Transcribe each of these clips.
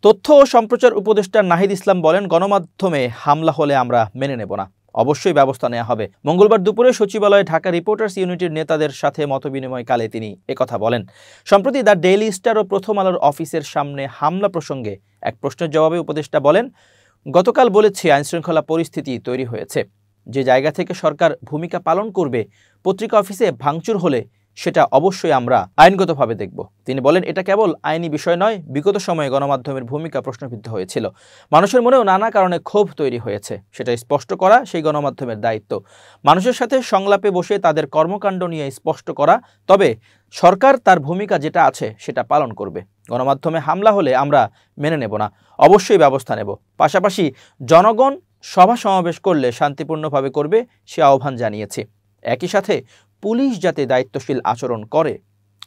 তথ্য ও সম্প্রচার উপদেষ্টা নাহিদ ইসলাম বলেন, গণমাধ্যমে হামলা হলে আমরা মেনে নেব না, অবশ্যই ব্যবস্থা নেওয়া হবে। মঙ্গলবার দুপুরে সচিবালয়ে ঢাকা রিপোর্টার্স ইউনিটির নেতাদের সাথে মতবিনিময়কালে তিনি একথা বলেন। সম্প্রতি দ্য ডেইলি স্টার ও প্রথম আলোর অফিসের সামনে হামলা প্রসঙ্গে এক প্রশ্নের জবাবে উপদেষ্টা বলেন, গতকাল বলেছি আইনশৃঙ্খলা পরিস্থিতি তৈরি হয়েছে, যে জায়গা থেকে সরকার ভূমিকা পালন করবে, পত্রিকা অফিসে ভাঙচুর হলে সেটা অবশ্যই আমরা আইনগতভাবে দেখব। তিনি বলেন, এটা কেবল আইনি বিষয় নয়, বিগত সময়ে গণমাধ্যমের ভূমিকা প্রশ্নবিদ্ধ হয়েছিল, মানুষের মনেও নানা কারণে ক্ষোভ তৈরি হয়েছে, সেটা স্পষ্ট করা সেই গণমাধ্যমের দায়িত্ব। মানুষের সাথে সংলাপে বসে তাদের কর্মকাণ্ড নিয়ে স্পষ্ট করা, তবে সরকার তার ভূমিকা যেটা আছে সেটা পালন করবে। গণমাধ্যমে হামলা হলে আমরা মেনে নেব না, অবশ্যই ব্যবস্থা নেব। পাশাপাশি জনগণ সভা সমাবেশ করলে শান্তিপূর্ণভাবে করবে সে আহ্বান জানিয়েছি। একই সাথে পুলিশ যাতে দায়িত্বশীল আচরণ করে,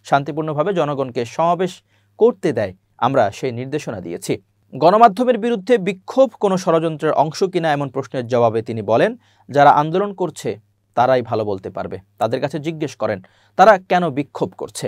শান্তিপূর্ণভাবে জনগণকে সমাবেশ করতে দেয়, আমরা সেই নির্দেশনা দিয়েছি। গণমাধ্যমের বিরুদ্ধে বিক্ষোভ কোনো ষড়যন্ত্রের অংশ কিনা এমন প্রশ্নের জবাবে তিনি বলেন, যারা আন্দোলন করছে তারাই ভালো বলতে পারবে, তাদের কাছে জিজ্ঞেস করেন তারা কেন বিক্ষোভ করছে,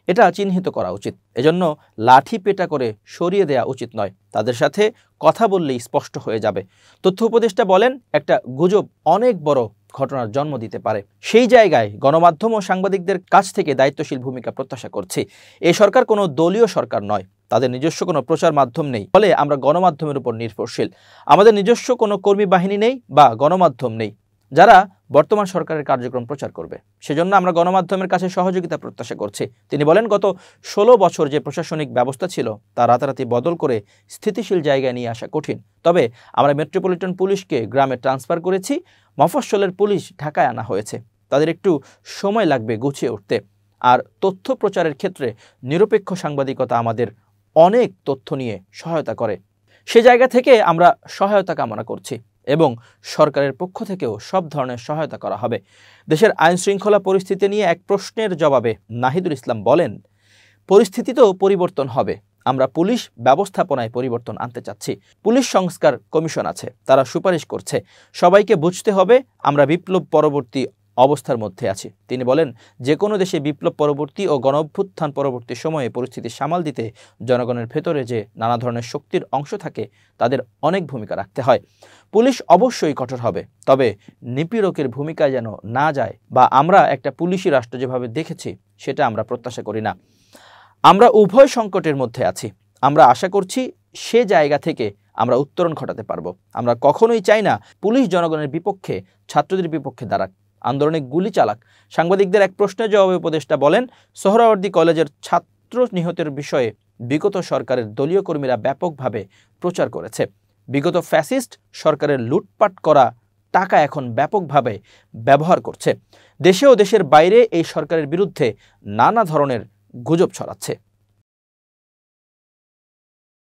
এটা চিহ্নিত করা উচিত। এজন্য লাঠি পেটা করে সরিয়ে দেওয়া উচিত নয়, তাদের সাথে কথা বললেই স্পষ্ট হয়ে যাবে। তথ্য উপদেষ্টা বলেন, একটা গুজব অনেক বড় ঘটনার জন্ম দিতে পারে, সেই জায়গায় গণমাধ্যম ও সাংবাদিকদের কাছ থেকে দায়িত্বশীল ভূমিকা প্রত্যাশা করছি। এই সরকার কোনো দলীয় সরকার নয়, তাদের নিজস্ব কোনো প্রচার মাধ্যম নেই, ফলে আমরা গণমাধ্যমের উপর নির্ভরশীল। আমাদের নিজস্ব কোনো কর্মী বাহিনী নেই বা গণমাধ্যম নেই যারা বর্তমান সরকারের কার্যক্রম প্রচার করবে, সেজন্য আমরা গণমাধ্যমের কাছে সহযোগিতা প্রত্যাশা করছি। তিনি বলেন, গত ১৬ বছর যে প্রশাসনিক ব্যবস্থা ছিল তা রাতারাতি বদল করে স্থিতিশীল জায়গায় নিয়ে আসা কঠিন। তবে আমরা মেট্রোপলিটন পুলিশকে গ্রামে ট্রান্সফার করেছি, মফস্বলের পুলিশ ঢাকায় আনা হয়েছে, তাদের একটু সময় লাগবে গুছিয়ে উঠতে। আর তথ্য প্রচারের ক্ষেত্রে নিরপেক্ষ সাংবাদিকতা আমাদের অনেক তথ্য নিয়ে সহায়তা করে, সে জায়গা থেকে আমরা সহায়তা কামনা করছি এবং সরকারের পক্ষ থেকেও সব ধরনের সহায়তা করা হবে। দেশের আইন শৃঙ্খলা পরিস্থিতি নিয়ে এক প্রশ্নের জবাবে নাহিদুল ইসলাম বলেন, পরিস্থিতি তো পরিবর্তন হবে, আমরা পুলিশ ব্যবস্থাপনায় পরিবর্তন আনতে চাচ্ছি। পুলিশ সংস্কার কমিশন আছে, তারা সুপারিশ করছে, সবাইকে বুঝতে হবে আমরা বিপ্লব পরবর্তী অবস্থার মধ্যে আছি। তিনি বলেন, যে কোনো দেশে বিপ্লব পরবর্তী ও গণঅভ্যুত্থান পরবর্তী সময়ে পরিস্থিতি সামাল দিতে জনগণের ভেতরে যে নানা ধরনের শক্তির অংশ থাকে তাদের অনেক ভূমিকা রাখতে হয়। পুলিশ অবশ্যই কঠোর হবে, তবে নিপীড়কের ভূমিকায় যেন না যায় বা আমরা একটা পুলিশি রাষ্ট্র যেভাবে দেখেছি সেটা আমরা প্রত্যাশা করি না। আমরা উভয় সংকটের মধ্যে আছি, আমরা আশা করছি সে জায়গা থেকে আমরা উত্তরণ ঘটাতে পারবো। আমরা কখনোই চাই না পুলিশ জনগণের বিপক্ষে, ছাত্রদের বিপক্ষে দাঁড়াক, আন্দোলনে গুলি চালাক। সাংবাদিকদের এক প্রশ্নের জবাবে উপদেষ্টা বলেন, সোহরাওয়ার্দী কলেজের ছাত্র নিহতের বিষয়ে বিগত সরকারের দলীয় কর্মীরা ব্যাপকভাবে প্রচার করেছে। বিগত ফ্যাসিস্ট সরকারের লুটপাট করা টাকা এখন ব্যাপকভাবে ব্যবহার করছে। দেশে ও দেশের বাইরে এই সরকারের বিরুদ্ধে নানা ধরনের গুজব ছড়াচ্ছে।